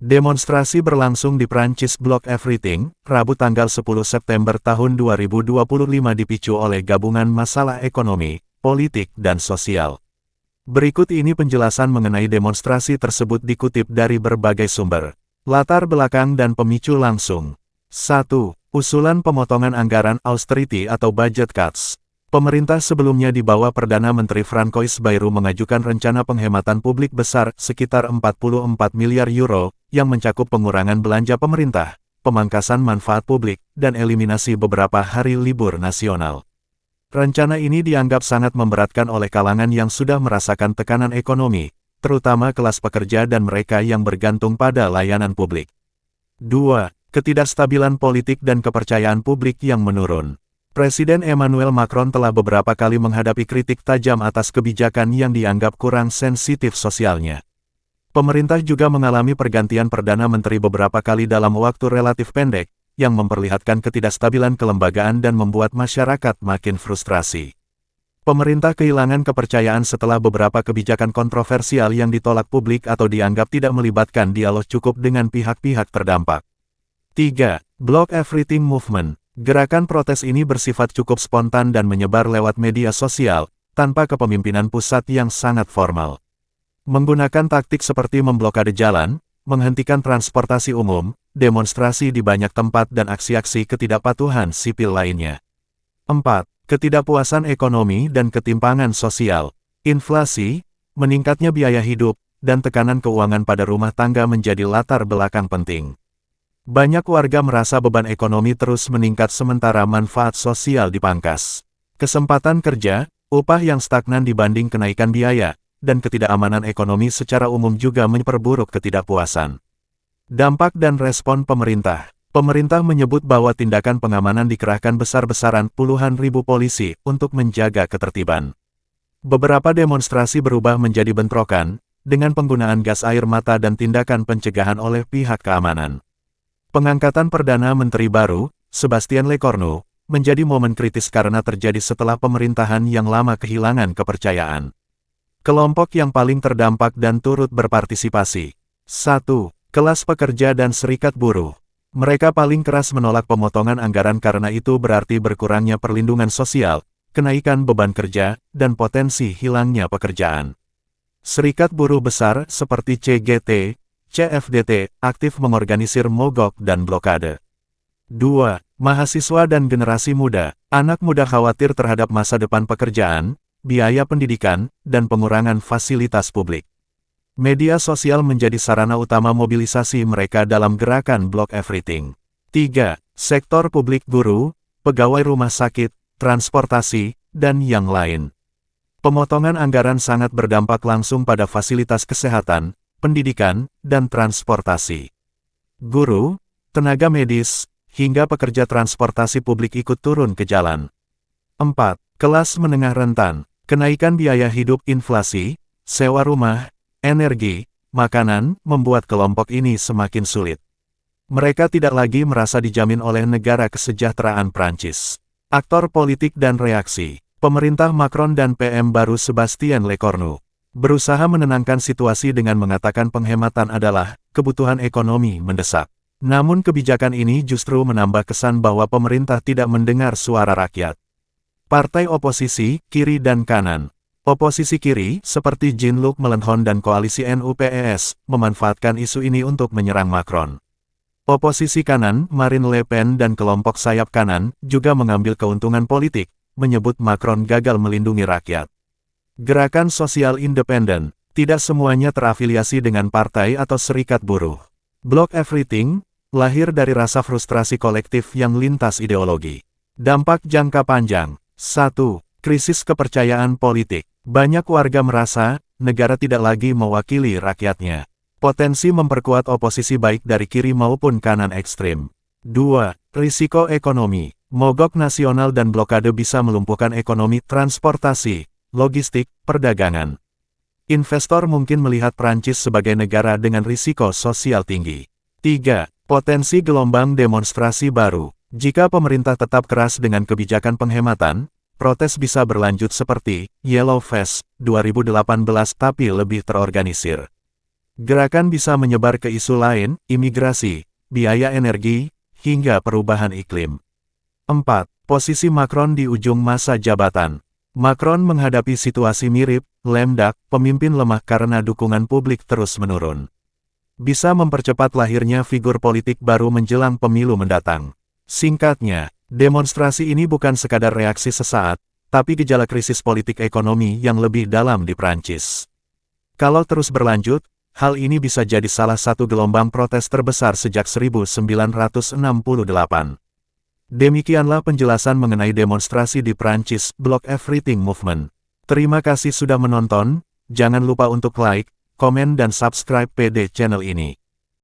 Demonstrasi berlangsung di Prancis. Block Everything, Rabu tanggal 10 September tahun 2025 dipicu oleh gabungan masalah ekonomi, politik, dan sosial. Berikut ini penjelasan mengenai demonstrasi tersebut dikutip dari berbagai sumber. Latar belakang dan pemicu langsung. 1. Usulan pemotongan anggaran austerity atau budget cuts. Pemerintah sebelumnya di bawah Perdana Menteri Francois Bayrou mengajukan rencana penghematan publik besar sekitar 44 miliar euro, yang mencakup pengurangan belanja pemerintah, pemangkasan manfaat publik, dan eliminasi beberapa hari libur nasional. Rencana ini dianggap sangat memberatkan oleh kalangan yang sudah merasakan tekanan ekonomi, terutama kelas pekerja dan mereka yang bergantung pada layanan publik. 2. Ketidakstabilan politik dan kepercayaan publik yang menurun. Presiden Emmanuel Macron telah beberapa kali menghadapi kritik tajam atas kebijakan yang dianggap kurang sensitif sosialnya. Pemerintah juga mengalami pergantian Perdana Menteri beberapa kali dalam waktu relatif pendek, yang memperlihatkan ketidakstabilan kelembagaan dan membuat masyarakat makin frustrasi. Pemerintah kehilangan kepercayaan setelah beberapa kebijakan kontroversial yang ditolak publik atau dianggap tidak melibatkan dialog cukup dengan pihak-pihak terdampak. 3. Block Everything Movement. Gerakan protes ini bersifat cukup spontan dan menyebar lewat media sosial, tanpa kepemimpinan pusat yang sangat formal. Menggunakan taktik seperti memblokade jalan, menghentikan transportasi umum, demonstrasi di banyak tempat dan aksi-aksi ketidakpatuhan sipil lainnya. 4. Ketidakpuasan ekonomi dan ketimpangan sosial. Inflasi, meningkatnya biaya hidup, dan tekanan keuangan pada rumah tangga menjadi latar belakang penting. Banyak warga merasa beban ekonomi terus meningkat sementara manfaat sosial dipangkas. Kesempatan kerja, upah yang stagnan dibanding kenaikan biaya, dan ketidakamanan ekonomi secara umum juga memperburuk ketidakpuasan. Dampak dan respon pemerintah. Pemerintah menyebut bahwa tindakan pengamanan dikerahkan besar-besaran puluhan ribu polisi untuk menjaga ketertiban. Beberapa demonstrasi berubah menjadi bentrokan, dengan penggunaan gas air mata dan tindakan pencegahan oleh pihak keamanan. Pengangkatan Perdana Menteri baru, Sébastien Lecornu, menjadi momen kritis karena terjadi setelah pemerintahan yang lama kehilangan kepercayaan. Kelompok yang paling terdampak dan turut berpartisipasi. 1. Kelas pekerja dan serikat buruh. Mereka paling keras menolak pemotongan anggaran karena itu berarti berkurangnya perlindungan sosial, kenaikan beban kerja, dan potensi hilangnya pekerjaan. Serikat buruh besar seperti CGT, CFDT, aktif mengorganisir mogok dan blokade. 2. Mahasiswa dan generasi muda. Anak muda khawatir terhadap masa depan pekerjaan, biaya pendidikan, dan pengurangan fasilitas publik. Media sosial menjadi sarana utama mobilisasi mereka dalam gerakan Block Everything. 3. Sektor publik guru, pegawai rumah sakit, transportasi, dan yang lain. Pemotongan anggaran sangat berdampak langsung pada fasilitas kesehatan, pendidikan, dan transportasi. Guru, tenaga medis, hingga pekerja transportasi publik ikut turun ke jalan. 4. Kelas menengah rentan. Kenaikan biaya hidup, inflasi, sewa rumah, energi, makanan, membuat kelompok ini semakin sulit. Mereka tidak lagi merasa dijamin oleh negara kesejahteraan Prancis. Aktor politik dan reaksi. Pemerintah Macron dan PM baru Sébastien Lecornu berusaha menenangkan situasi dengan mengatakan penghematan adalah kebutuhan ekonomi mendesak. Namun kebijakan ini justru menambah kesan bahwa pemerintah tidak mendengar suara rakyat. Partai oposisi, kiri dan kanan. Oposisi kiri, seperti Jean-Luc Mélenchon dan koalisi NUPES, memanfaatkan isu ini untuk menyerang Macron. Oposisi kanan, Marine Le Pen dan kelompok sayap kanan, juga mengambil keuntungan politik, menyebut Macron gagal melindungi rakyat. Gerakan sosial independen, tidak semuanya terafiliasi dengan partai atau serikat buruh. Block Everything, lahir dari rasa frustrasi kolektif yang lintas ideologi. Dampak jangka panjang. 1. Krisis kepercayaan politik. Banyak warga merasa, negara tidak lagi mewakili rakyatnya. Potensi memperkuat oposisi baik dari kiri maupun kanan ekstrim. 2. Risiko ekonomi. Mogok nasional dan blokade bisa melumpuhkan ekonomi, transportasi, logistik, perdagangan. Investor mungkin melihat Prancis sebagai negara dengan risiko sosial tinggi. 3. Potensi gelombang demonstrasi baru. Jika pemerintah tetap keras dengan kebijakan penghematan, protes bisa berlanjut seperti Yellow Vest 2018 tapi lebih terorganisir. Gerakan bisa menyebar ke isu lain, imigrasi, biaya energi, hingga perubahan iklim. 4. Posisi Macron di ujung masa jabatan. Macron menghadapi situasi mirip, lemdak, pemimpin lemah karena dukungan publik terus menurun. Bisa mempercepat lahirnya figur politik baru menjelang pemilu mendatang. Singkatnya, demonstrasi ini bukan sekadar reaksi sesaat, tapi gejala krisis politik ekonomi yang lebih dalam di Prancis. Kalau terus berlanjut, hal ini bisa jadi salah satu gelombang protes terbesar sejak 1968. Demikianlah penjelasan mengenai demonstrasi di Prancis, Block Everything Movement. Terima kasih sudah menonton, jangan lupa untuk like, komen dan subscribe PD channel ini.